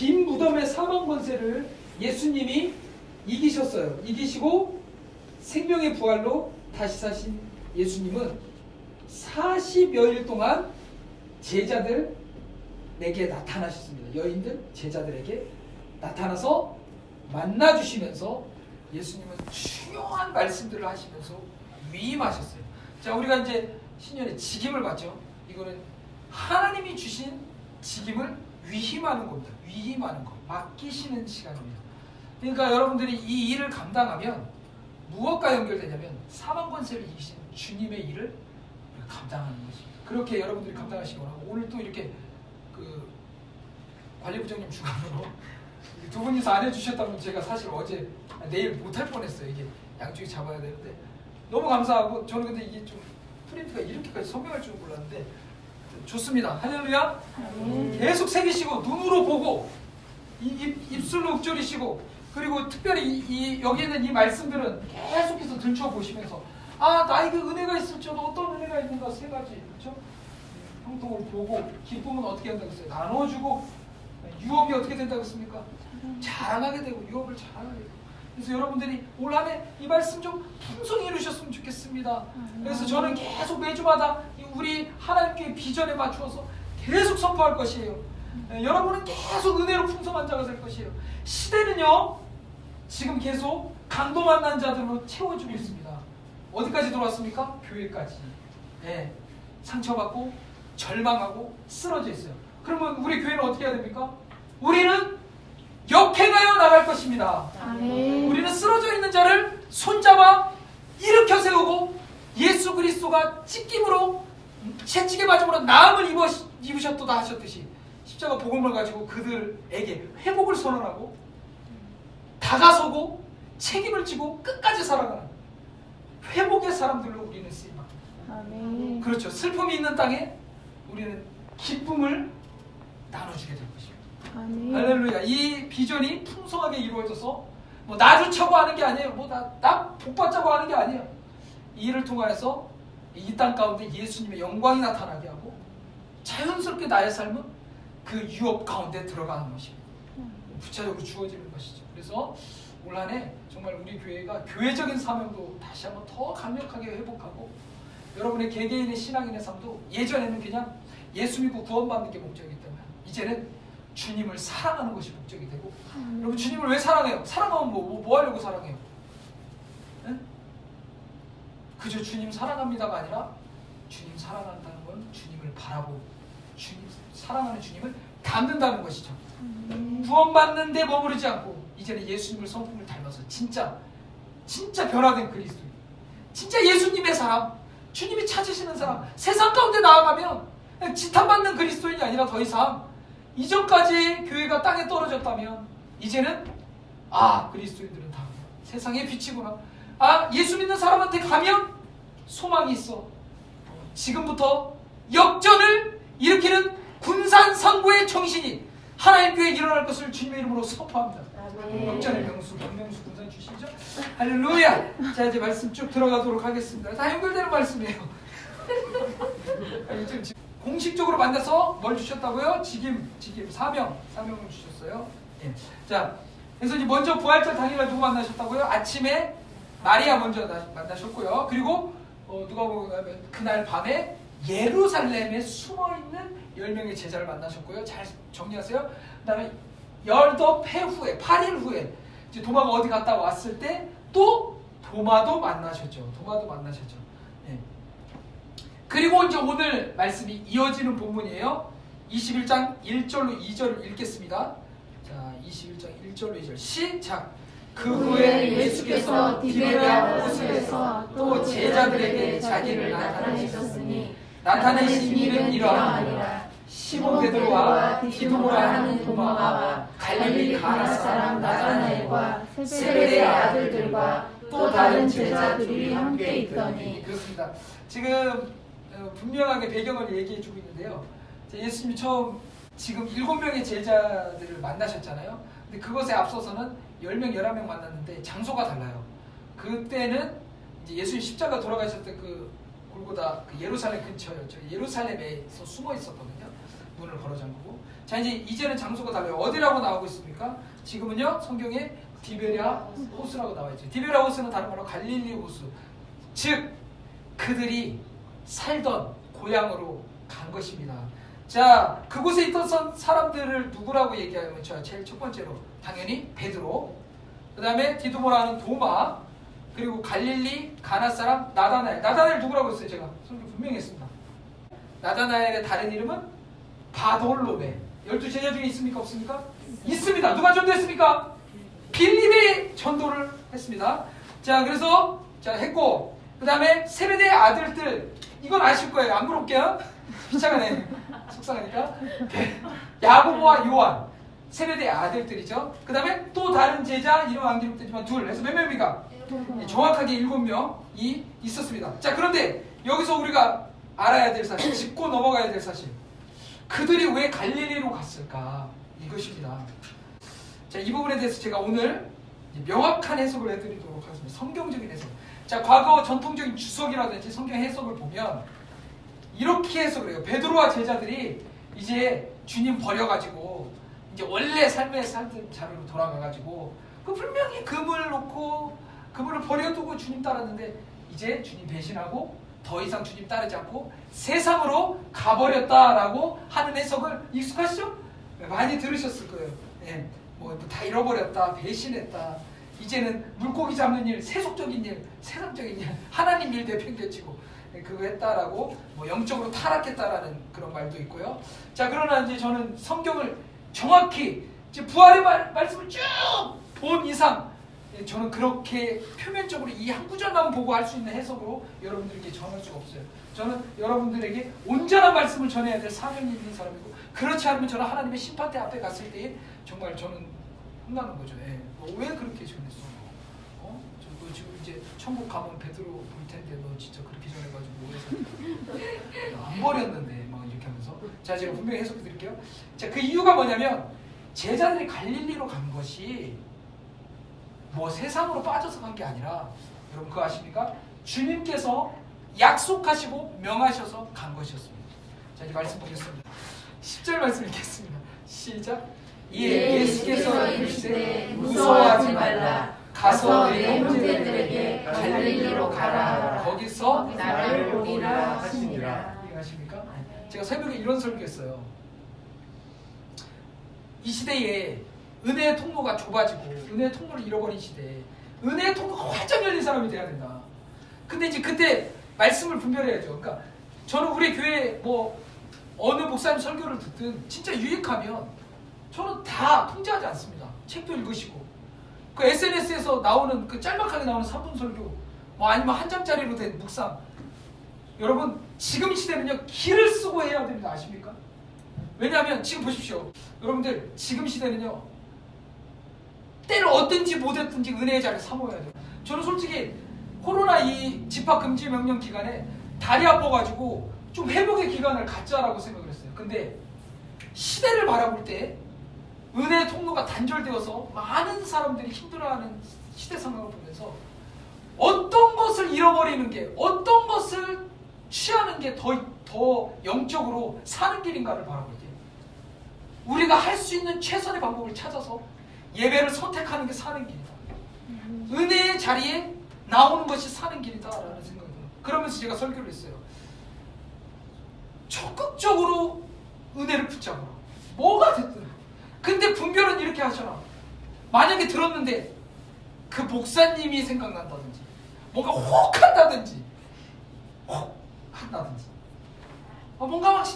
빈 무덤의 사망 권세를 예수님이 이기셨어요. 이기시고 생명의 부활로 다시 사신 예수님은 40여일 동안 제자들에게 나타나셨습니다. 여인들 제자들에게 나타나서 만나주시면서 예수님은 중요한 말씀들을 하시면서 위임하셨어요. 자, 우리가 이제 신년에 직임을 받죠. 이거는 하나님이 주신 직임을 위임하는 겁니다. 위임하는 거, 맡기시는 시간입니다. 그러니까 여러분들이 이 일을 감당하면 무엇과 연결되냐면 사망 권세를 이기신 주님의 일을 감당하는 것입니다. 그렇게 여러분들이 감당하시기 원하고, 오늘 또 이렇게 그 관리부장님 주관으로 두 분이서 안 해주셨다면 제가 사실 어제 내일 못할 뻔했어요. 이게 양쪽이 잡아야 되는데 너무 감사하고, 저는 근데 이게 좀 프린트가 이렇게까지 선명할 줄 몰랐는데 좋습니다. 할렐루야. 계속 새기시고 눈으로 보고 입술로 읊조리시고, 그리고 특별히 여기 있는 이 말씀들은 계속해서 들춰보시면서 나에게 은혜가 있을지어도 어떤 은혜가 있는가 세 가지, 그렇죠? 형통을 보고, 기쁨은 어떻게 한다고 했어요? 나눠주고, 유업이 어떻게 된다고 했습니까? 자랑하게 되고, 유업을 자랑하게 되고. 그래서 여러분들이 올 한 해 이 말씀 좀 풍성히 이루셨으면 좋겠습니다. 그래서 저는 계속 매주마다 우리 하나님께 비전에 맞추어서 계속 선포할 것이에요. 여러분은 계속 은혜로 풍성한 자가 될 것이에요. 시대는요, 지금 계속 강도 만난 자들로 채워주고 있습니다. 어디까지 들어왔습니까? 교회까지. 네. 상처받고 절망하고 쓰러져 있어요. 그러면 우리 교회는 어떻게 해야 됩니까? 우리는 역행하여 나갈 것입니다. 아멘. 우리는 쓰러져 있는 자를 손잡아 일으켜 세우고, 예수 그리스도가 찢김으로 채찍에 맞음으로 나음을 입으셨도다 하셨듯이 십자가 복음을 가지고 그들에게 회복을 선언하고 다가서고 책임을 지고 끝까지 살아가는 회복의 사람들로 우리는 쓰임받습니다. 아멘. 그렇죠. 슬픔이 있는 땅에 우리는 기쁨을 나눠주게 될 것입니다. 아멘. 할렐루야. 이 비전이 풍성하게 이루어져서 뭐 나주차고 하는 게 아니에요. 뭐 나 복받자고 하는 게 아니에요. 이 일을 통하여서 이 땅 가운데 예수님의 영광이 나타나게 하고, 자연스럽게 나의 삶은 그 유업 가운데 들어가는 것입니다. 부차적으로 주어지는 것이죠. 그래서 올 한 해 정말 우리 교회가 교회적인 사명도 다시 한번 더 강력하게 회복하고, 여러분의 개개인의 신앙인의 삶도 예전에는 그냥 예수 믿고 구원받는 게 목적이기 때문에 이제는 주님을 사랑하는 것이 목적이 되고, 여러분 주님을 왜 사랑해요? 사랑하면 뭐 하려고 사랑해요? 네? 그저 주님 사랑합니다가 아니라, 주님 사랑한다는 건 주님을 바라보고 사랑하는 주님을 닮는다는 것이죠. 구원받는 데 머무르지 않고 이제는 예수님을 성품을 닮아서 진짜 변화된 그리스도인, 진짜 예수님의 사람, 주님이 찾으시는 사람, 세상 가운데 나아가면 그냥 지탄받는 그리스도인이 아니라 더 이상, 이전까지 교회가 땅에 떨어졌다면 이제는 그리스도인들은 다 세상의 빛이구나, 예수 믿는 사람한테 가면 소망이 있어, 지금부터 역전을 일으키는 군산상고의 정신이 하나님 교회에 일어날 것을 주님의 이름으로 선포합니다. 역전의 명수, 박명수 군산 출신이죠. 할렐루야. 자, 이제 말씀 쭉 들어가도록 하겠습니다. 다 연결되는 말씀이에요. 공식적으로 만나서 뭘 주셨다고요? 직임, 사명을 주셨어요. 예. 자, 그래서 이제 먼저 부활절 당일날 누구 만나셨다고요? 아침에 마리아 먼저 만나셨고요. 그리고 누가 보면 그날 밤에 예루살렘에 숨어있는 10명의 제자를 만나셨고요. 잘 정리하세요. 그 다음에 8회 후에, 8일 후에 이제 도마가 어디 갔다 왔을 때 또 도마도 만나셨죠. 예. 그리고 이제 오늘 말씀이 이어지는 본문이에요. 21장 1절로 2절을 읽겠습니다. 자, 21장 1절로 2절 시작. 그 후에 예수께서 디베랴 호수에서 또 제자들에게 자기를 나타내셨으니 나타내신 일은 이러하니라. 시몬 베드로와 디도모라 하는 도마와 갈릴리 가나 사람 나다나엘과 세베대의 아들들과 또 다른 제자들이 함께 있더니. 그렇습니다. 지금 분명하게 배경을 얘기해주고 있는데요. 예수님이 처음 지금 7명의 제자들을 만나셨잖아요. 근데 그것에 앞서서는 10명, 11명 만났는데 장소가 달라요. 그때는 이제 예수님 십자가 돌아가셨을 때 그 골고다 그 예루살렘 근처였죠. 예루살렘에서 숨어 있었거든요. 문을 걸어 잠그고. 자, 이제는 장소가 달라요. 어디라고 나오고 있습니까? 지금은요, 성경에 디베랴 호수라고 나와 있죠. 디베랴 호수는 다른 말로 갈릴리 호수. 즉, 그들이 살던 고향으로 간 것입니다. 자, 그곳에 있던 사람들을 누구라고 얘기하면 제일 첫 번째로 당연히 베드로, 그 다음에 디두모라는 도마, 그리고 갈릴리 가나 사람 나다나엘. 나다나엘 누구라고 했어요? 제가 성경 분명히 했습니다. 나다나엘의 다른 이름은 바돌로메. 12제자 중에 있습니까? 없습니까? 있습니다. 누가 전도했습니까? 빌립이 전도를 했습니다. 자, 그래서 했고, 그 다음에 세베대의 아들들, 이건 아실 거예요. 안 물어볼게요. 비참하네. 속상하니까. 야고보와 요한, 세베대의 아들들이죠. 그 다음에 또 다른 제자, 이름 안 기록되지만 둘. 그래서 몇 명입니까? 정확하게 7명이 있었습니다. 자, 그런데 여기서 우리가 알아야 될 사실, 짚고 넘어가야 될 사실, 그들이 왜 갈릴리로 갔을까? 이것입니다. 자, 이 부분에 대해서 제가 오늘 명확한 해석을 해드리도록 하겠습니다. 성경적인 해석. 자, 과거 전통적인 주석이라든지 성경 해석을 보면 이렇게 해석을 해요. 베드로와 제자들이 이제 주님 버려가지고 이제 원래 삶의 살던 자리로 돌아가가지고 그 분명히 금을 놓고 그물을 버려두고 주님 따랐는데 이제 주님 배신하고 더 이상 주님 따르지 않고 세상으로 가버렸다라고 하는 해석을 익숙하시죠? 많이 들으셨을 거예요. 예, 뭐 다 잃어버렸다, 배신했다. 이제는 물고기 잡는 일, 세속적인 일, 세상적인 일, 하나님 일 내팽개치고 그거 했다라고 뭐 영적으로 타락했다라는 그런 말도 있고요. 자, 그러나 이제 저는 성경을 정확히 이제 부활의 말씀을 쭉 본 이상 저는 그렇게 표면적으로 이 한 구절만 보고 할 수 있는 해석으로 여러분들에게 전할 수가 없어요. 저는 여러분들에게 온전한 말씀을 전해야 될 사명이 있는 사람이고, 그렇지 않으면 저는 하나님의 심판대 앞에 갔을 때 정말 저는 혼나는 거죠. 예. 왜 그렇게 전했어? 너 지금 이제 천국 가면 베드로 볼 텐데 너 진짜 그렇게 전해가지고 왜 안 버렸는데 막 이렇게 하면서. 자, 제가 분명히 해석해 드릴게요. 자, 그 이유가 뭐냐면 제자들이 갈릴리로 간 것이 뭐 세상으로 빠져서 간 게 아니라, 여러분 그거 아십니까? 주님께서 약속하시고 명하셔서 간 것이었습니다. 자, 이제 말씀 보겠습니다. 10절 말씀 읽겠습니다. 시작. 예수께서 이르시되 무서워하지 말라. 가서 내 형제들에게 갈릴리로 가라. 거기서 나를 보리라 하시니라. 이해하십니까? 제가 새벽에 이런 설교했어요. 이 시대에 은혜의 통로가 좁아지고 은혜의 통로를 잃어버린 시대에 은혜의 통로가 활짝 열린 사람이 돼야 된다. 근데 이제 그때 말씀을 분별해야죠. 그러니까 저는 우리 교회 뭐 어느 목사님 설교를 듣든 진짜 유익하면 저는 다 통제하지 않습니다. 책도 읽으시고 그 SNS에서 나오는 그 짤막하게 나오는 3분 설교 뭐 아니면 한 장짜리로 된 묵상, 여러분 지금 시대는요 기를 쓰고 해야 됩니다. 아십니까? 왜냐하면 지금 보십시오. 여러분들 지금 시대는요 때를 얻든지 못했든지 은혜의 자리를 사모해야 돼요. 저는 솔직히 코로나 이 집합금지 명령 기간에 다리 아파가지고 좀 회복의 기간을 갖자라고 생각을 했어요. 근데 시대를 바라볼 때 은혜의 통로가 단절되어서 많은 사람들이 힘들어하는 시대 상황을 보면서 어떤 것을 잃어버리는 게, 어떤 것을 취하는 게 더 영적으로 사는 길인가를 바라볼 때 우리가 할 수 있는 최선의 방법을 찾아서 예배를 선택하는 게 사는 길이다. 은혜의 자리에 나오는 것이 사는 길이다라는 생각이 들어요. 그러면서 제가 설교를 했어요. 적극적으로 은혜를 붙잡아라. 뭐가 됐든. 근데 분별은 이렇게 하셔라. 만약에 들었는데 그 목사님이 생각난다든지 뭔가 혹 한다든지 혹 한다든지 뭔가 막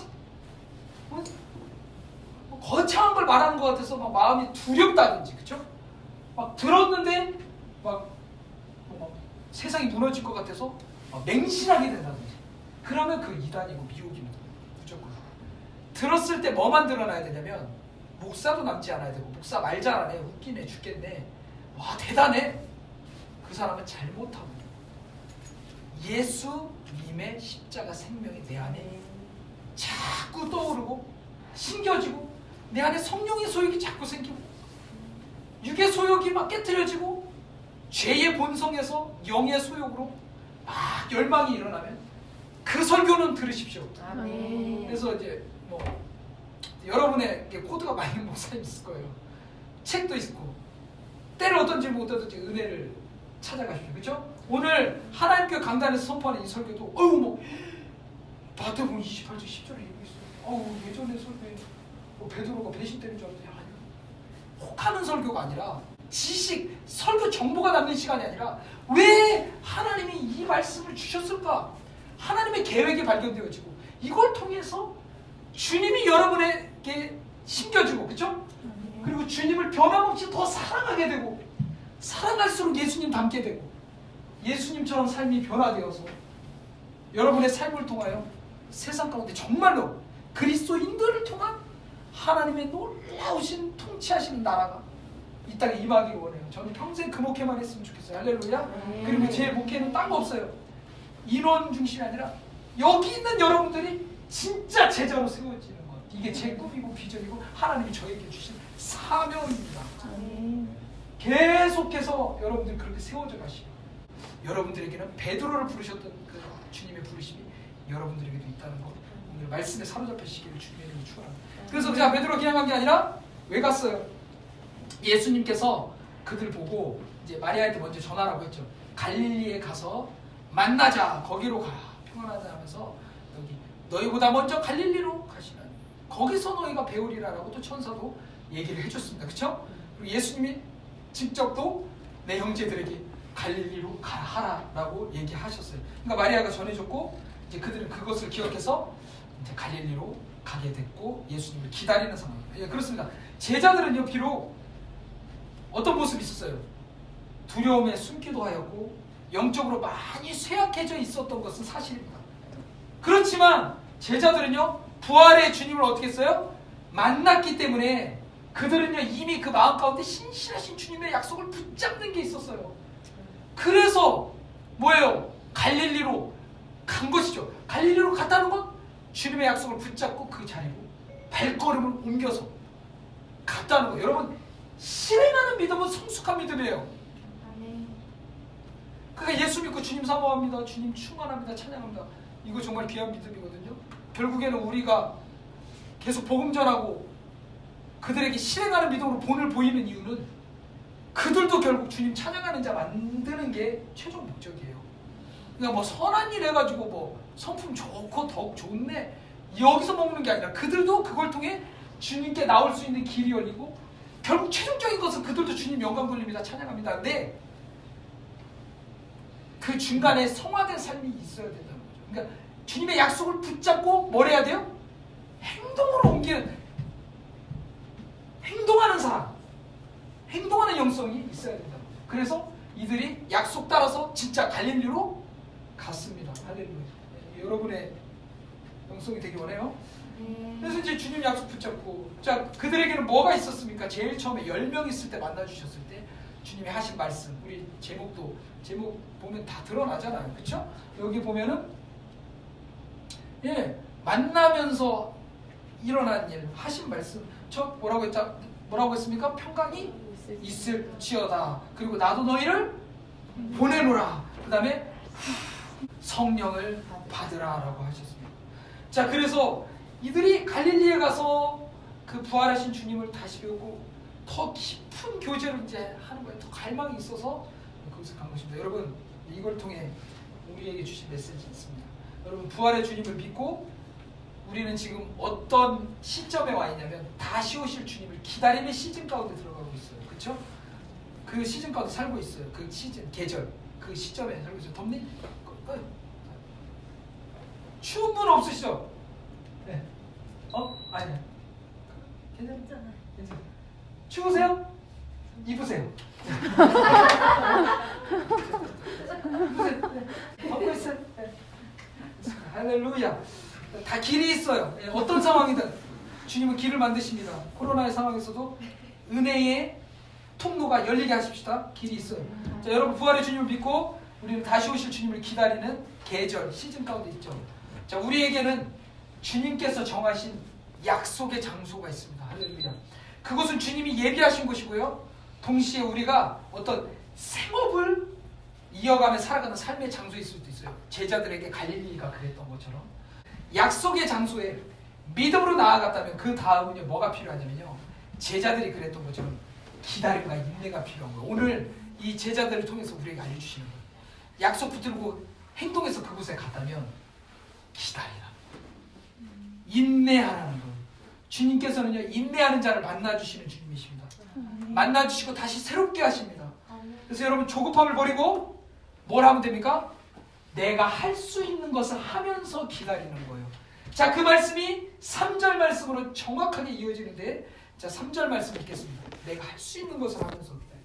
거창한 걸 말하는 것 같아서 막 마음이 두렵다든지, 그쵸? 막 들었는데 막 세상이 무너질 것 같아서 막 맹신하게 된다든지, 그러면 그 이단이고 미혹입니다. 무조건. 들었을 때 뭐만 드러나야 되냐면 목사도 남지 않아야 되고, 목사 말 잘하네, 웃기네, 죽겠네, 와 대단해, 그 사람은 잘못하고 예수님의 십자가 생명이 내 안에 자꾸 떠오르고 신겨지고 내 안에 성령의 소욕이 자꾸 생기고 육의 소욕이 막 깨트려지고 죄의 본성에서 영의 소욕으로 막 열망이 일어나면 그 설교는 들으십시오. 아멘. 그래서 이제 뭐 여러분의 코드가 많이 목사님 있을 거예요. 책도 있고 때를 어떤지 못 얻었지 은혜를 찾아가십시오. 그렇죠? 오늘 하나님께 강단에서 선포하는 이 설교도 뭐 마태복음 28장 10절에 얘기했어요. 예전에 설교에 베드로가 배신 때린 줄 알았더니 아니요. 혹하는 설교가 아니라 지식, 설교 정보가 남는 시간이 아니라 왜 하나님이 이 말씀을 주셨을까? 하나님의 계획이 발견되어지고 이걸 통해서 주님이 여러분에게 심겨주고 그렇죠? 그리고 주님을 변함없이 더 사랑하게 되고 사랑할수록 예수님 닮게 되고 예수님처럼 삶이 변화되어서 여러분의 삶을 통하여 세상 가운데 정말로 그리스도인들을 통한 하나님의 놀라우신 통치하시는 나라가 이 땅에 임하기를 원해요. 저는 평생 그 목회만 했으면 좋겠어요. 할렐루야. 그리고 제 목회는 딴 거 없어요. 인원 중심이 아니라 여기 있는 여러분들이 진짜 제자로 세워지는 것. 이게 제 꿈이고 비전이고 하나님이 저에게 주신 사명입니다. 계속해서 여러분들이 그렇게 세워져 가시고 여러분들에게는 베드로를 부르셨던 그 주님의 부르심이 여러분들에게도 있다는 것. 오늘 말씀에 사로잡히시기를 주님의 이름으로 축원합니다. 그래서 그냥 베드로 그냥 간 게 아니라 왜 갔어요? 예수님께서 그들 보고 이제 마리아한테 먼저 전하라고 했죠. 갈릴리에 가서 만나자. 거기로 가. 평안하자 하면서 여기 너희보다 먼저 갈릴리로 가시라니. 거기서 너희가 배우리라라고 또 천사도 얘기를 해줬습니다. 그렇죠? 그리고 예수님이 직접 또 내 형제들에게 갈릴리로 가라 하라라고 얘기하셨어요. 그러니까 마리아가 전해줬고 이제 그들은 그것을 기억해서 이제 갈릴리로 가게 됐고 예수님을 기다리는 상황입니다. 예, 그렇습니다. 제자들은요 비록 어떤 모습이 있었어요? 두려움에 숨기도 하였고 영적으로 많이 쇠약해져 있었던 것은 사실입니다. 그렇지만 제자들은요 부활의 주님을 어떻게 했어요? 만났기 때문에 그들은요 이미 그 마음 가운데 신실하신 주님의 약속을 붙잡는 게 있었어요. 그래서 뭐예요? 갈릴리로 간 것이죠. 갈릴리로 갔다는 건 주님의 약속을 붙잡고 그 자리로 발걸음을 옮겨서 갔다는 거예요. 여러분 실행하는 믿음은 성숙한 믿음이에요. 그러니까 예수 믿고 주님 사모합니다. 주님 충만합니다. 찬양합니다. 이거 정말 귀한 믿음이거든요. 결국에는 우리가 계속 복음 전하고 그들에게 실행하는 믿음으로 본을 보이는 이유는 그들도 결국 주님 찬양하는 자 만드는 게 최종 목적이에요. 그러니까 뭐 선한 일 해가지고 뭐 성품 좋고 덕 좋네 여기서 먹는 게 아니라 그들도 그걸 통해 주님께 나올 수 있는 길이 열리고 결국 최종적인 것은 그들도 주님 영광 돌립니다. 찬양합니다. 근데 그 중간에 성화된 삶이 있어야 된다는 거죠. 그러니까 주님의 약속을 붙잡고 뭘 해야 돼요? 행동으로 옮기는 행동하는 사람, 행동하는 영성이 있어야 된다. 그래서 이들이 약속 따라서 진짜 갈릴리로 갔습니다. 할렐루야. 여러분의 영성이 되기 원해요. 그래서 이제 주님 약속 붙잡고 자 그들에게는 뭐가 있었습니까? 제일 처음에 10명 있을 때 만나주셨을 때 주님이 하신 말씀 우리 제목 보면 다 드러나잖아요. 그렇죠? 여기 보면은 만나면서 일어난 일 하신 말씀 저 뭐라고 했습니까? 평강이 있을지어다. 그리고 나도 너희를 보내노라. 그 다음에 성령을 받으라라고 하셨습니다. 자 그래서 이들이 갈릴리에 가서 그 부활하신 주님을 다시 배우고 더 깊은 교제를 이제 하는 거예요. 더 갈망이 있어서 그것을 간 것입니다. 여러분 이걸 통해 우리에게 주신 메시지 있습니다. 여러분 부활의 주님을 믿고 우리는 지금 어떤 시점에 와 있냐면 다시 오실 주님을 기다리는 시즌 가운데 들어가고 있어요. 그렇죠? 그 시즌 가운데 살고 있어요. 그 시즌, 계절, 그 시점에 살고 있어요. 덥니? 추운 분 없으시죠? 네. 아니야. 괜찮아. 추우세요? 입으세요. 덮고 있어요. 네. 할렐루야. 다 길이 있어요. 어떤 상황이든 주님은 길을 만드십니다. 코로나의 상황에서도 은혜의 통로가 열리게 하십시다. 길이 있어요. 자, 여러분 부활의 주님을 믿고 우리는 다시 오실 주님을 기다리는 계절, 시즌 가운데 있죠. 자, 우리에게는 주님께서 정하신 약속의 장소가 있습니다. 할렐루야. 그것은 주님이 예비하신 곳이고요. 동시에 우리가 어떤 생업을 이어가며 살아가는 삶의 장소일 수도 있어요. 제자들에게 갈릴리가 그랬던 것처럼 약속의 장소에 믿음으로 나아갔다면 그 다음은요 뭐가 필요하냐면요 제자들이 그랬던 것처럼 기다림과 인내가 필요한 거예요. 오늘 이 제자들을 통해서 우리에게 알려주시는 거예요. 약속 붙들고 행동해서 그곳에 갔다면 기다리라. 인내하라는 거예요. 주님께서는요 인내하는 자를 만나주시는 주님이십니다. 만나주시고 다시 새롭게 하십니다. 그래서 여러분 조급함을 버리고 뭘 하면 됩니까? 내가 할 수 있는 것을 하면서 기다리는 거예요. 자, 그 말씀이 3절 말씀으로 정확하게 이어지는데 자 3절 말씀 읽겠습니다. 내가 할 수 있는 것을 하면서 기다린다.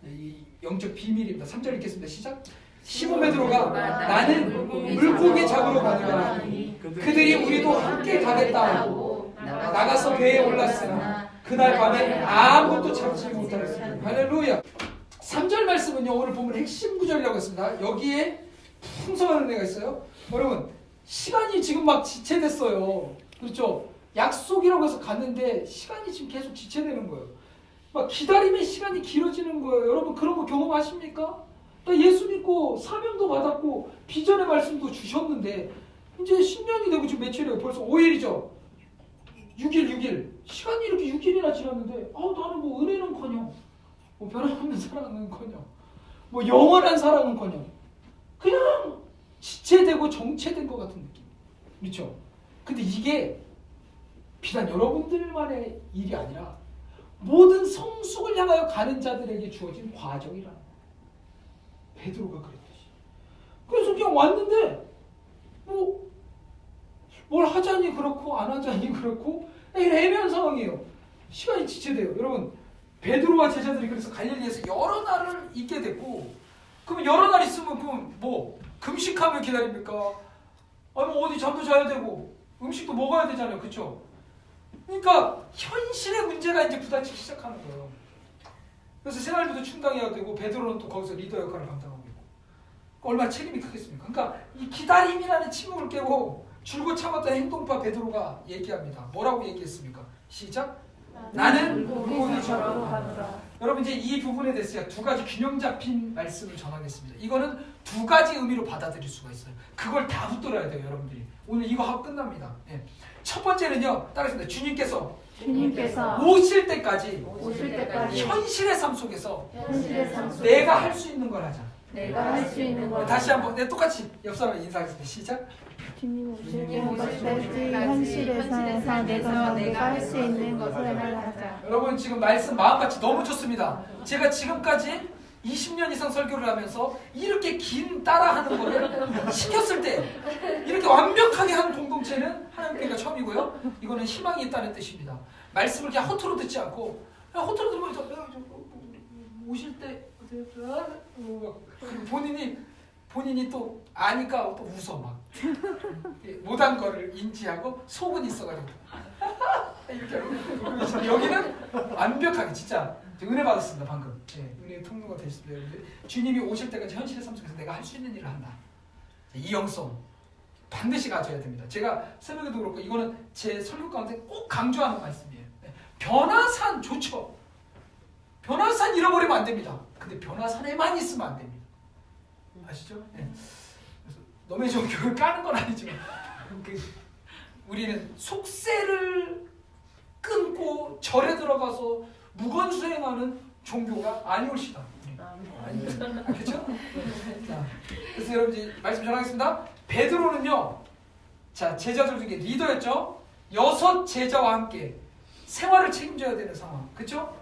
이 영적 비밀입니다. 3절 읽겠습니다. 시작. 시몬 베드로가 나는 물고기 잡으러 가느라 그들이 우리도 함께 가겠다 하고 나가서 배에 올랐으나 그날 밤에 아무것도 잡지 못하였습니다. 할렐루야. 3절 말씀은요 오늘 보면 핵심 구절이라고 했습니다. 여기에 풍성한 은혜가 있어요. 여러분 시간이 지금 막 지체됐어요. 그렇죠? 약속이라고 해서 갔는데 시간이 지금 계속 지체되는 거예요. 막 기다림의 시간이 길어지는 거예요. 여러분 그런 거 경험하십니까? 나 예수 믿고 사명도 받았고 비전의 말씀도 주셨는데 이제 10년이 되고 지금 며칠이에요? 벌써 5일이죠? 6일 시간이 이렇게 6일이나 지났는데 나는 뭐 은혜는커녕 뭐 변함없는 사랑은커녕 뭐 영원한 사랑은커녕 그냥 지체되고 정체된 것 같은 느낌. 그렇죠? 근데 이게 비단 여러분들만의 일이 아니라 모든 성숙을 향하여 가는 자들에게 주어진 과정이라는 거예요. 베드로가 그랬듯이. 그래서 그냥 왔는데 뭘 하자니 그렇고 안 하자니 그렇고 애매한 상황이에요. 시간이 지체돼요. 여러분 베드로와 제자들이 그래서 갈릴리에서 여러 날을 있게 됐고 그럼 여러 날 있으면 그럼 뭐 금식하며 기다립니까? 아니 뭐 어디 잠도 자야 되고 음식도 먹어야 되잖아요. 그렇죠? 그러니까 현실의 문제가 이제 부딪히기 시작하는 거예요. 그래서 생활비도 충당해야 되고 베드로는 또 거기서 리더 역할을 감당하고 있고 얼마나 책임이 크겠습니까? 그러니까 이 기다림이라는 침묵을 깨고 줄곧 참았던 행동파 베드로가 얘기합니다. 뭐라고 얘기했습니까? 시작. 나는 물고기 잡으러 가노라. 여러분 이제 이 부분에 대해서 제가 두 가지 균형 잡힌 말씀을 전하겠습니다. 이거는 두 가지 의미로 받아들일 수가 있어요. 그걸 다 붙들어야 돼요, 여러분들이. 오늘 이거 하고 끝납니다. 예. 첫 번째는요, 따라했습니다. 주님께서 오실 때까지 현실의 삶 속에서 내가 할 수 있는 걸 하자. 내가 할 수 있는 걸 다시 한번 똑같이 옆 사람을 인사하겠습니다. 시작. 주님 오실 때까지 현실에서 내가 할 수 있는 것을 하자. 여러분 지금 말씀 마음같이 너무 좋습니다. 제가 지금까지 20년 이상 설교를 하면서 이렇게 긴 따라하는 거를 시켰을 때 이렇게 완벽하게 한 공동체는 하나님께가 처음이고요. 이거는 희망이 있다는 뜻입니다. 말씀을 그냥 허투루 듣지 않고 그냥 허투루 들으면 오실 때 본인이 또 아니까 또 웃어 막 못한 거를 인지하고 속은 있어가지고 이렇게 하고 여기는 완벽하게 진짜 은혜 받았습니다 방금. 네, 은혜 통로가 됐습니다. 주님이 오실 때까지 현실의 삶 속에서 내가 할 수 있는 일을 한다. 이 영성 반드시 가져야 됩니다. 제가 새벽에도 그렇고 이거는 제 설교 가운데 꼭 강조하는 말씀이에요. 변화산 좋죠. 변화산 잃어버리면 안 됩니다. 근데 변화산에만 있으면 안 됩니다. 아시죠? 네. 그래서 너무 좀 교육을 까는 건 아니지만 우리는 속세를 끊고 절에 들어가서 무건수행하는 종교가 아니올시다. 그렇죠? 그래서 여러분 이제 말씀 전하겠습니다. 베드로는요, 자 제자들 중에 리더였죠. 6 제자와 함께 생활을 책임져야 되는 상황, 그렇죠?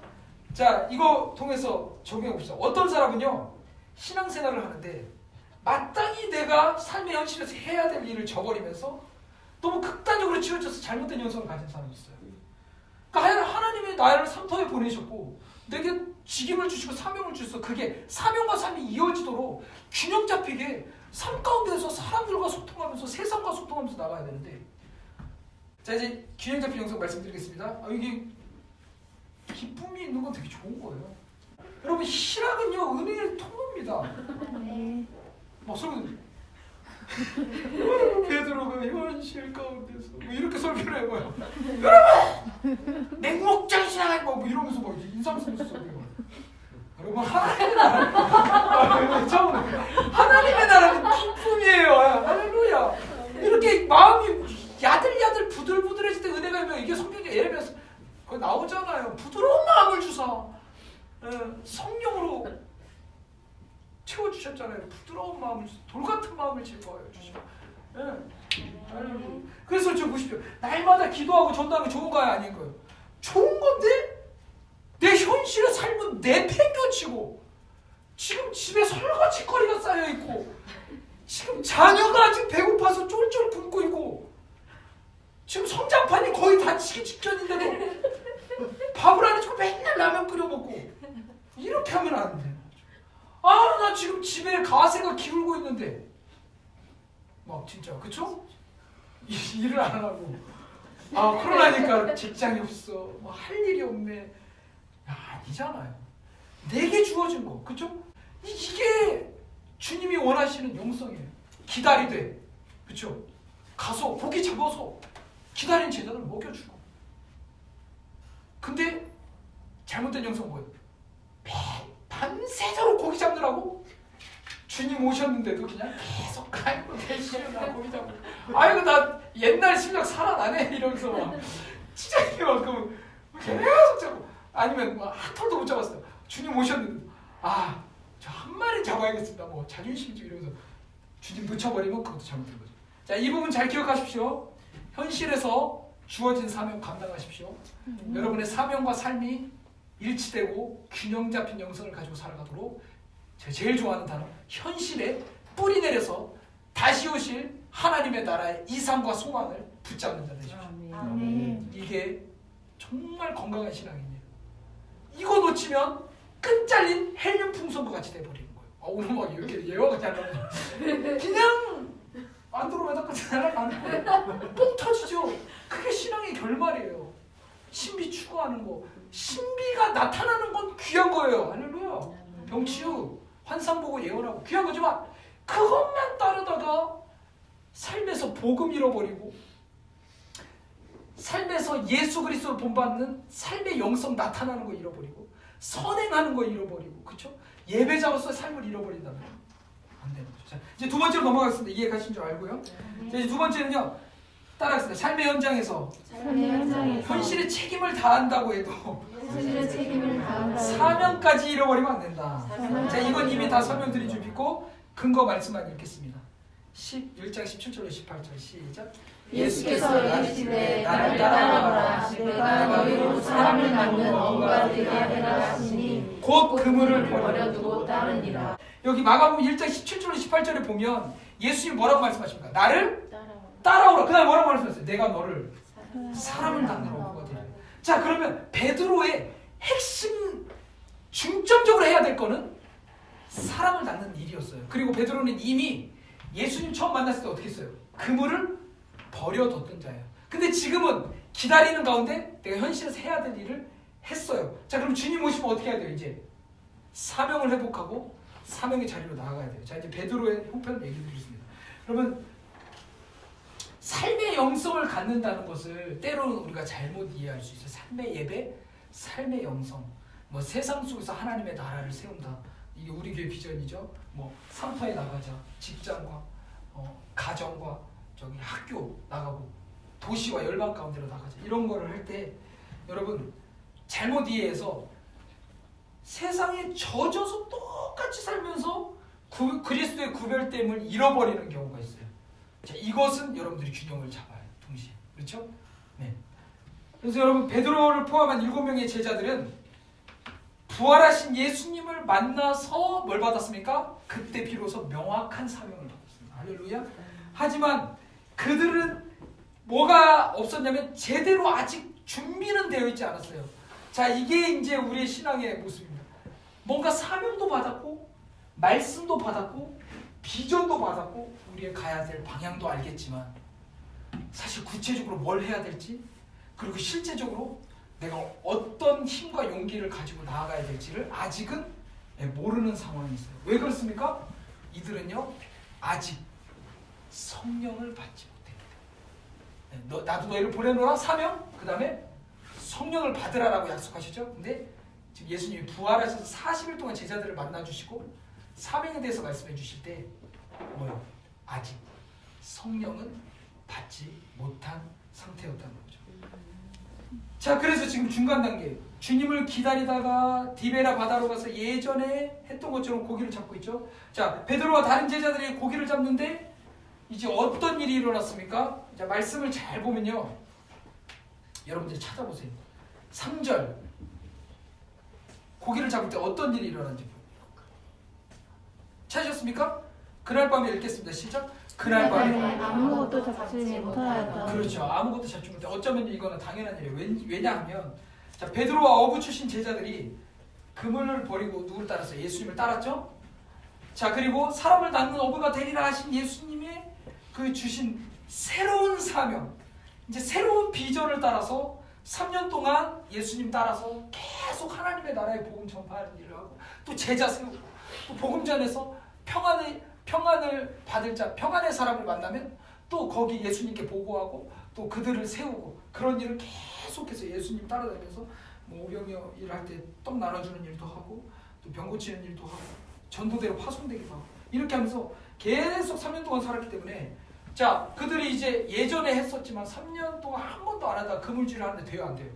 자 이거 통해서 적용해 봅시다. 어떤 사람은요 신앙생활을 하는데 마땅히 내가 삶의 현실에서 해야 될 일을 저버리면서 너무 극단적으로 치우쳐서 잘못된 영성을 가진 사람이 있어요. 그러니까 하나님이 나를 산터에 보내셨고 내게 직임을 주시고 사명을 주셔서 그게 사명과 삶이 이어지도록 균형 잡히게 삶 가운데서 사람들과 소통하면서 세상과 소통하면서 나가야 되는데, 자 이제 균형 잡힌 영성 말씀드리겠습니다. 이게 기쁨이 있는 건 되게 좋은 거예요. 여러분 희락은요 은혜의 통로입니다. 막 설교 베드로가 현실 가운데서 뭐 이렇게 설교를 해봐요. 여러분 맹목장 신앙을 뭐 이러면서 막 인상 쓰면서 설교해요. 여러분 하나님의 나라 하나님의 나라는 기쁨이에요. 할렐루야. 이렇게 마음이 야들야들 부들부들 성령으로 채워주셨잖아요. 부드러운 마음을, 돌 같은 마음을 제거하여 주시고. 예. 할렐루야. 그래서 좀 보십시오. 날마다 기도하고 전도하는 게 좋은 거야, 아닌 거예요? 좋은 건데 내 현실의 삶은 내팽겨치고 지금 집에 설거지거리가 쌓여있고 지금 자녀가 아직 배고파서 쫄쫄 굶고 있고 지금 성장판이 거의 다치기 직전인데도 밥을 안 해주고 맨날 라면 끓여 먹고 이렇게 하면 안 돼. 아, 나 지금 집에 가세가 기울고 있는데 막 진짜 그쵸? 일을 안 하고 아, 코로나니까 직장이 없어, 뭐 할 일이 없네. 야, 아니잖아요. 내게 주어진 거, 그쵸? 이게 주님이 원하시는 영성이에요. 기다리되, 그쵸? 가서 고기 잡아서 기다린 제자들 먹여주고. 근데 잘못된 영성 뭐예요? 밤새도록 고기 잡느라고 주님 오셨는데도 그냥 계속 아이고 대시나 고기 잡고 아이고 나 옛날 실력 살아나네 이러면서 막 진짜 이만큼 계속 잡고 아니면 막 한 톨도 못 잡았어요. 주님 오셨는데 아, 저 한 마리 잡아야겠습니다. 뭐 자존심 좀 이러면서 주님 놓쳐버리면 그것도 잘못된 거죠. 자, 이 부분 잘 기억하십시오. 현실에서 주어진 사명 감당하십시오. 여러분의 사명과 삶이 일치되고 균형 잡힌 영성을 가지고 살아가도록 제가 제일 좋아하는 단어, 현실에 뿌리 내려서 다시 오실 하나님의 나라의 이상과 소망을 붙잡는 자 되십시오. 아멘. 이게 정말 건강한 신앙이에요. 이거 놓치면 끈 잘린 헬륨 풍선과 같이 돼버리는 거예요. 아, 오늘 막 이렇게 예화가 잘 나오네. 그냥 안드로메다까지 날아가는 거예요. 뻥 터지죠. 그게 신앙의 결말이에요. 신비 추구하는 거. 신비가 나타나는 건 귀한 거예요. 할렐루야. 병치유, 환상 보고 예언하고 귀한 거지만 그것만 따르다가 삶에서 복음 잃어버리고 삶에서 예수 그리스도를 본받는 삶의 영성 나타나는 거 잃어버리고 선행하는 거 잃어버리고 그렇죠? 예배자로서의 삶을 잃어버린다면 안 되는 거죠. 자, 이제 두 번째로 넘어가겠습니다. 이해 가신 줄 알고요. 자, 이제 두 번째는요. 따라하겠습니다. 삶의 현장에서 현실의 책임을 다한다고 해도 현실의 책임을 다한다. 사명까지 잃어버리면 안 된다. 자, 이건 이미 다 설명드린 줄 믿고 근거 말씀만 읽겠습니다. 1장 17절로 18절 시작. 예수께서 이르시되 나를 따라오라. 내가 너희로 사람을 낳는 어부가 되게 하리라 하시니 곧 그물을 버려두고 따르니라. 여기 마가복음 1장 17절로 18절에 보면 예수님 뭐라고 말씀하십니까? 나를 따라오라. 그다음에 뭐라고 말씀하셨어요? 내가 너를 사람을 낳는 어부가 되리라. 자, 그러면 베드로의 핵심 중점적으로 해야 될 거는 사람을 낳는 일이었어요. 그리고 베드로는 이미 예수님 처음 만났을 때 어떻게 했어요? 그물을 버려뒀던 자예요. 근데 지금은 기다리는 가운데 내가 현실에서 해야 될 일을 했어요. 자, 그럼 주님 오시면 어떻게 해야 돼요? 이제 사명을 회복하고 사명의 자리로 나아가야 돼요. 자, 이제 베드로의 형편 얘기 드리겠습니다. 그러면 삶의 영성을 갖는다는 것을 때로는 우리가 잘못 이해할 수 있어요. 삶의 예배, 삶의 영성, 뭐 세상 속에서 하나님의 나라를 세운다. 이게 우리 교회 비전이죠. 뭐 산파에 나가자, 직장과 가정과 저기 학교 나가고 도시와 열방 가운데로 나가자. 이런 거를 할 때 여러분 잘못 이해해서 세상에 젖어서 똑같이 살면서 그리스도의 구별됨을 잃어버리는 경우가 있어요. 자, 이것은 여러분들이 균형을 잡아야 해요. 동시에. 그렇죠? 네. 그래서 여러분 베드로를 포함한 7명의 제자들은 부활하신 예수님을 만나서 뭘 받았습니까? 그때 비로소 명확한 사명을 받았습니다. 할렐루야. 하지만 그들은 뭐가 없었냐면 제대로 아직 준비는 되어 있지 않았어요. 자, 이게 이제 우리의 신앙의 모습입니다. 뭔가 사명도 받았고 말씀도 받았고 비전도 받았고 우리의 가야 될 방향도 알겠지만 사실 구체적으로 뭘 해야 될지 그리고 실제적으로 내가 어떤 힘과 용기를 가지고 나아가야 될지를 아직은 모르는 상황이 있어요. 왜 그렇습니까? 이들은요 아직 성령을 받지 못했다. 나도 너희를 보내노라 사명, 그 다음에 성령을 받으라라고 약속하시죠. 근데 지금 예수님이 부활하셔서 40일 동안 제자들을 만나주시고 사명에 대해서 말씀해 주실 때 뭐요? 아직 성령은 받지 못한 상태였다는 거죠. 자, 그래서 지금 중간 단계 주님을 기다리다가 디베라 바다로 가서 예전에 했던 것처럼 고기를 잡고 있죠. 자, 베드로와 다른 제자들이 고기를 잡는데 이제 어떤 일이 일어났습니까? 자, 말씀을 잘 보면요. 여러분들이 찾아보세요. 3절. 고기를 잡을 때 어떤 일이 일어났는지 찾으셨습니까? 그날 밤에 읽겠습니다. 시작. 그날 밤에 아무것도 잡지 못하였다. 그렇죠. 아무것도 잡지 못해. 어쩌면 이거는 당연한 일이에요. 왜냐하면 자, 베드로와 어부 출신 제자들이 그물을 버리고 누구를 따랐어요? 예수님을 따랐죠. 자, 그리고 사람을 낳는 어부가 되리라 하신 예수님의 그 주신 새로운 사명, 이제 새로운 비전을 따라서 3년 동안 예수님 따라서 계속 하나님의 나라의 복음 전파하는 일을 하고 또 제자 세우고 또 복음 전에서 평안을 받을 자, 평안의 사람을 만나면 또 거기 예수님께 보고하고 또 그들을 세우고 그런 일을 계속해서 예수님 따라다니면서 뭐 오병이어 일할 때 떡 나눠주는 일도 하고 또 병 고치는 일도 하고 전도대로 파송되기도 하고 이렇게 하면서 계속 3년 동안 살았기 때문에 자, 그들이 이제 예전에 했었지만 3년 동안 한 번도 안 하다가 그물질을 하는데 돼요, 안 돼요?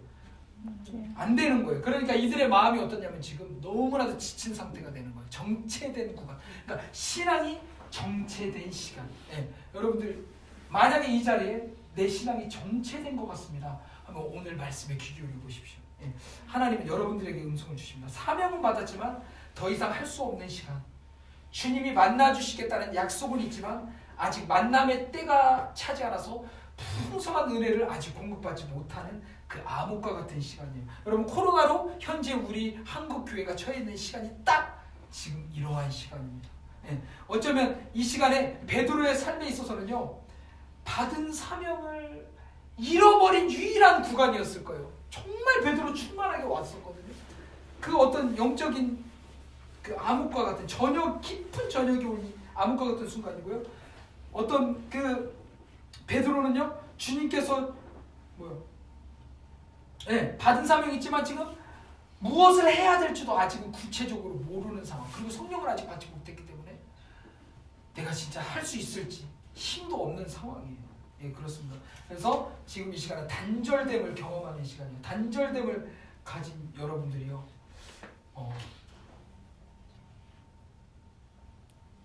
안 되는 거예요. 그러니까 이들의 마음이 어떠냐면 지금 너무나도 지친 상태가 되는 거예요. 정체된 구간. 그러니까 신앙이 정체된 시간. 네. 여러분들 만약에 이 자리에 내 신앙이 정체된 것 같습니다 하면 오늘 말씀에 귀 기울여 보십시오. 네. 하나님은 여러분들에게 음성을 주십니다. 사명은 받았지만 더 이상 할 수 없는 시간. 주님이 만나주시겠다는 약속은 있지만 아직 만남의 때가 차지 않아서 풍성한 은혜를 아직 공급받지 못하는 그 암흑과 같은 시간이에요. 여러분 코로나로 현재 우리 한국 교회가 처해 있는 시간이 딱 지금 이러한 시간입니다. 네. 어쩌면 이 시간에 베드로의 삶에 있어서는요 받은 사명을 잃어버린 유일한 구간이었을 거예요. 정말 베드로 충만하게 왔었거든요. 그 어떤 영적인 그 암흑과 같은 깊은 저녁이 온 암흑과 같은 순간이고요. 어떤 그 베드로는요 주님께서 받은 사명이 있지만 지금 무엇을 해야 될지도 아직은 구체적으로 모르는 상황. 그리고 성령을 아직 받지 못했기 때문에 내가 진짜 할 수 있을지 힘도 없는 상황이에요. 예, 그렇습니다. 그래서 지금 이 시간은 단절됨을 경험하는 시간이에요. 단절됨을 가진 여러분들이요.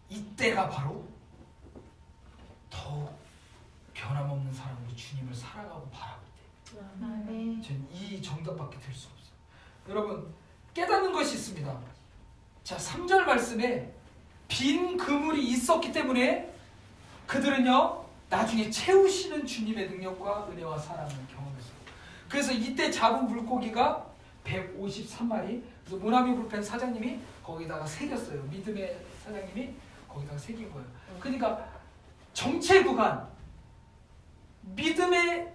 이때가 바로 더욱 변함없는 사람으로 주님을 사랑하고 바라볼 때. 저는 이 정답밖에 될 수 없어요. 여러분 깨닫는 것이 있습니다. 자, 3절 말씀에 빈 그물이 있었기 때문에 그들은요 나중에 채우시는 주님의 능력과 은혜와 사랑을 경험했어요. 그래서 이때 잡은 물고기가 153마리. 그래서 모나미 불펜 사장님이 거기다가 새겼어요. 믿음의 사장님이 거기다가 새긴 거예요. 그러니까 정체 구간, 믿음의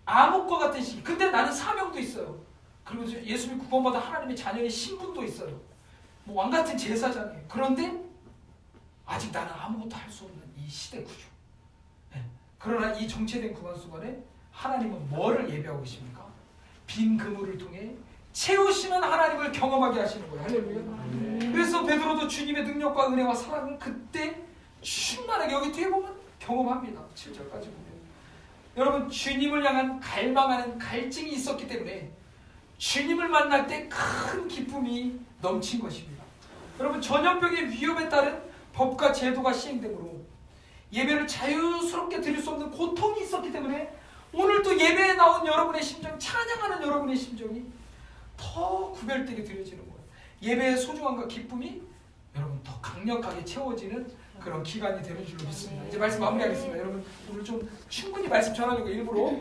암흑과 같은 시기. 근데 나는 사명도 있어요. 그리고 예수님 구원받아 하나님의 자녀의 신분도 있어요. 뭐 왕같은 제사장이에요. 그런데 아직 나는 아무것도 할 수 없는 이 시대 구조. 네. 그러나 이 정체된 구간 속안에 하나님은 뭐를 예배하고 계십니까? 빈 그물을 통해 채우시는 하나님을 경험하게 하시는 거예요. 할렐루야. 그래서 베드로도 주님의 능력과 은혜와 사랑을 그때 충만하게 여기 뒤에 보면 경험합니다. 7절까지 보면. 여러분 주님을 향한 갈망하는 갈증이 있었기 때문에 주님을 만날 때 큰 기쁨이 넘친 것입니다. 여러분 전염병의 위험에 따른 법과 제도가 시행되므로 예배를 자유스럽게 드릴 수 없는 고통이 있었기 때문에 오늘 또 예배에 나온 여러분의 심정, 찬양하는 여러분의 심정이 더 구별되게 드려지는 거예요. 예배의 소중함과 기쁨이 여러분 더 강력하게 채워지는 그런 기간이 되는 줄로 믿습니다. 이제 말씀 마무리하겠습니다. 여러분 오늘 좀 충분히 말씀 전하려고 일부러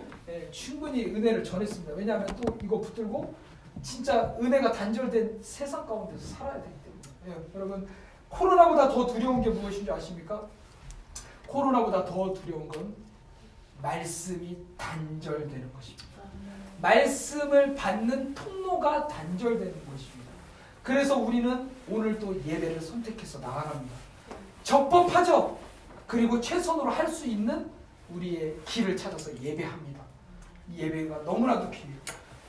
충분히 은혜를 전했습니다. 왜냐하면 또 이거 붙들고 진짜 은혜가 단절된 세상 가운데서 살아야 되기 때문에. 여러분 코로나보다 더 두려운 게 무엇인지 아십니까? 코로나보다 더 두려운 건 말씀이 단절되는 것입니다. 말씀을 받는 통로가 단절되는 것입니다. 그래서 우리는 오늘 또 예배를 선택해서 나아갑니다. 적법하죠. 그리고 최선으로 할 수 있는 우리의 길을 찾아서 예배합니다. 이 예배가 너무나도 필요해요.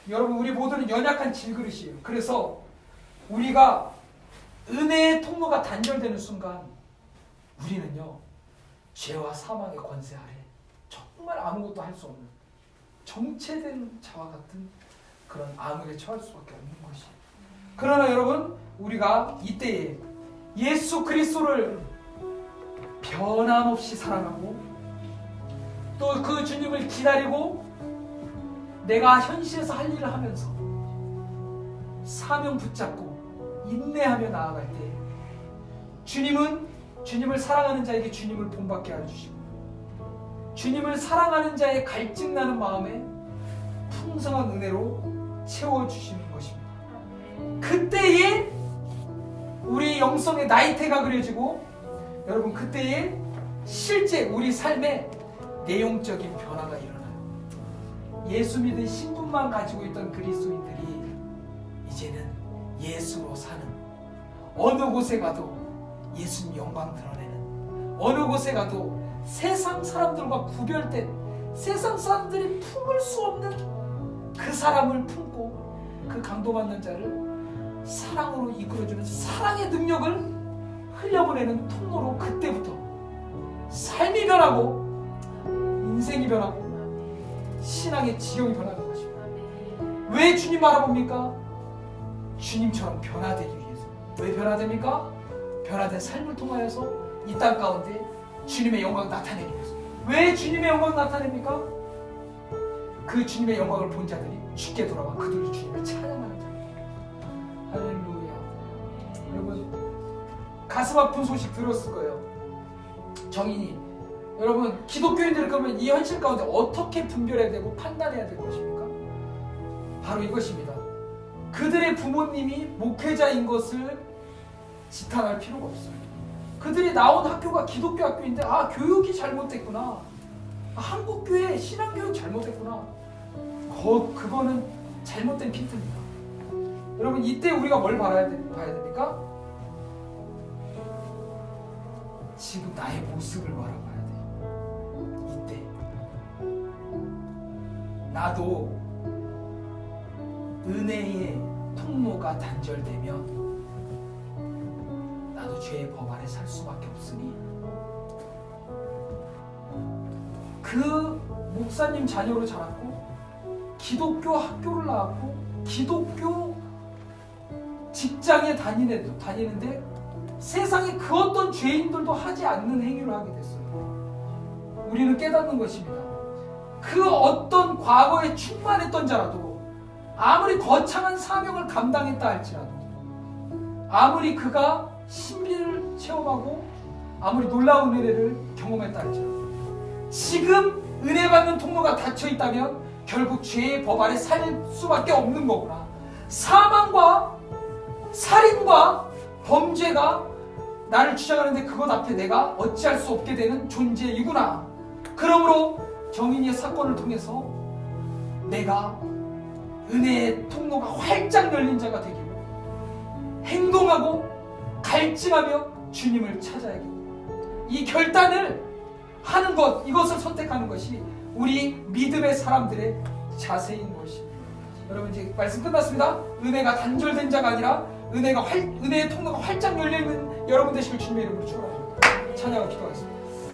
여러분 우리 모두는 연약한 질그릇이에요. 그래서 우리가 은혜의 통로가 단절되는 순간 우리는요 죄와 사망의 권세 아래 정말 아무것도 할 수 없는 정체된 자와 같은 그런 암흑에 처할 수밖에 없는 것이. 그러나 여러분, 우리가 이때에 예수 그리스도를 변함없이 사랑하고 또 그 주님을 기다리고 내가 현실에서 할 일을 하면서 사명 붙잡고 인내하며 나아갈 때 주님은 주님을 사랑하는 자에게 주님을 본받게 하여 주시고 주님을 사랑하는 자의 갈증나는 마음에 풍성한 은혜로 채워주시는 것입니다. 그때에 우리 영성의 나이테가 그려지고 여러분 그때에 실제 우리 삶에 내용적인 변화가 일어나요. 예수 믿은 신분만 가지고 있던 그리스도인들이 이제는 예수로 사는, 어느 곳에 가도 예수님 영광 드러내는, 어느 곳에 가도 세상 사람들과 구별된, 세상 사람들이 품을 수 없는 그 사람을 품고 그 강도받는 자를 사랑으로 이끌어주는 사랑의 능력을 흘려보내는 통로로 그때부터 삶이 변하고 인생이 변하고 신앙의 지형이 변하는 것입니다. 왜 주님 알아봅니까? 주님처럼 변화되기 위해서. 왜 변화됩니까? 변화된 삶을 통하여서 이 땅 가운데 주님의 영광을 나타내기 위해서. 왜 주님의 영광을 나타냅니까? 그 주님의 영광을 본 자들이 주께 돌아와 그들이 주님을 찬양하는 자입니다. 할렐루야. 여러분 가슴 아픈 소식 들었을 거예요. 정인이. 여러분 기독교인들은 그러면 이 현실 가운데 어떻게 분별해야 되고 판단해야 될 것입니까? 바로 이것입니다. 그들의 부모님이 목회자인 것을 지탄할 필요가 없어요. 그들이 나온 학교가 기독교 학교인데 교육이 잘못됐구나, 한국교회 신앙교육 잘못됐구나, 그거는 잘못된 핀트입니다. 여러분 이때 우리가 뭘 봐야 됩니까? 지금 나의 모습을 바라봐야 돼요. 이때 나도 은혜의 통로가 단절되면 나도 죄의 법 아래 살 수밖에 없으니 그 목사님 자녀로 자랐고 기독교 학교를 나왔고 기독교 직장에 다니는데 세상에 그 어떤 죄인들도 하지 않는 행위를 하게 됐어요. 우리는 깨닫는 것입니다. 그 어떤 과거에 충만했던 자라도 아무리 거창한 사명을 감당했다 할지라도 아무리 그가 신비를 체험하고 아무리 놀라운 은혜를 경험했다 할지라도 지금 은혜 받는 통로가 닫혀 있다면 결국 죄의 법 아래 살 수밖에 없는 거구나. 사망과 살인과 범죄가 나를 주장하는데 그것 앞에 내가 어찌할 수 없게 되는 존재이구나. 그러므로 정인이의 사건을 통해서 내가 은혜의 통로가 활짝 열린 자가 되기로 행동하고 갈증하며 주님을 찾아야겠고 이 결단을 하는 것, 이것을 선택하는 것이 우리 믿음의 사람들의 자세인 것입니다. 여러분 이제 말씀 끝났습니다. 은혜가 단절된 자가 아니라 은혜의 통로가 활짝 열리는 여러분 되시길 주님의 이름으로 축원합니다. 찬양하고 기도하겠습니다.